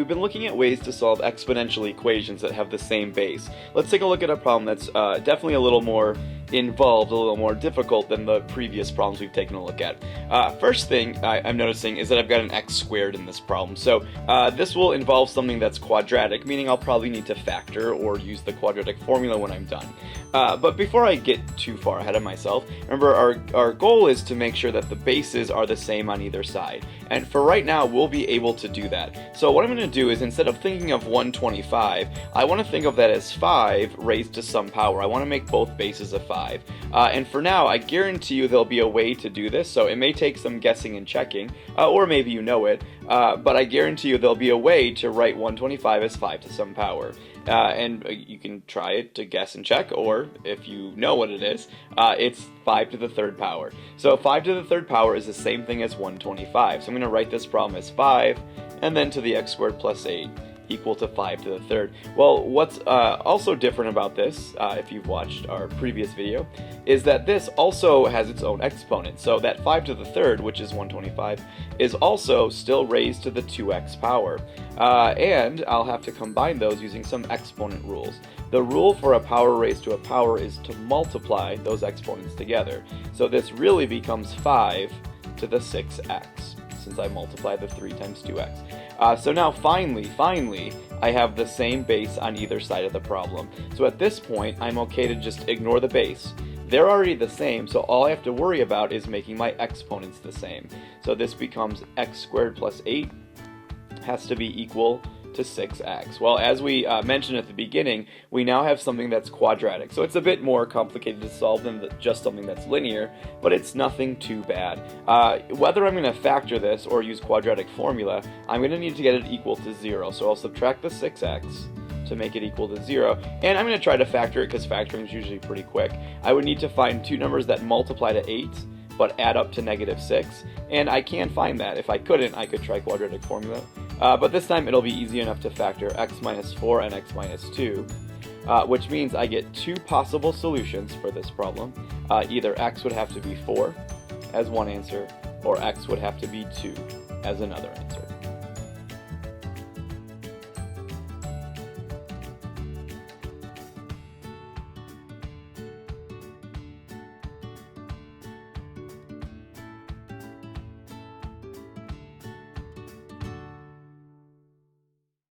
we've been looking at ways to solve exponential equations that have the same base. Let's take a look at a problem that's definitely a little more involved, a little more difficult than the previous problems we've taken a look at. First thing I'm noticing is that I've got an x squared in this problem. So this will involve something that's quadratic, meaning I'll probably need to factor or use the quadratic formula when I'm done. But before I get too far ahead of myself, remember our goal is to make sure that the bases are the same on either side. And for right now, we'll be able to do that. So what I'm going to do is, instead of thinking of 125, I want to think of that as 5 raised to some power. I want to make both bases a 5. And for now, I guarantee you there'll be a way to do this, so it may take some guessing and checking, or maybe you know it, but I guarantee you there'll be a way to write 125 as 5 to some power. And you can try it to guess and check, or if you know what it is, it's 5 to the third power. So 5 to the third power is the same thing as 125. So I'm going to write this problem as 5, and then to the x squared plus 8 equal to 5 to the third. Well, what's also different about this, if you've watched our previous video, is that this also has its own exponent. So that 5 to the third, which is 125, is also still raised to the 2x power. And I'll have to combine those using some exponent rules. The rule for a power raised to a power is to multiply those exponents together. So this really becomes 5 to the 6x, since I multiply the 3 times 2x. So now finally, I have the same base on either side of the problem. So at this point, I'm okay to just ignore the base. They're already the same, so all I have to worry about is making my exponents the same. So this becomes x squared plus 8 has to be equal to 6x. Well, as we mentioned at the beginning, we now have something that's quadratic. So it's a bit more complicated to solve than just something that's linear, but it's nothing too bad. Whether I'm going to factor this or use quadratic formula, I'm going to need to get it equal to 0. So I'll subtract the 6x to make it equal to 0, and I'm going to try to factor it because factoring is usually pretty quick. I would need to find two numbers that multiply to 8 but add up to -6, and I can't find that. If I couldn't, I could try quadratic formula, but this time it'll be easy enough to factor x minus 4 and x minus 2, which means I get two possible solutions for this problem. Either x would have to be 4 as one answer, or x would have to be 2 as another answer.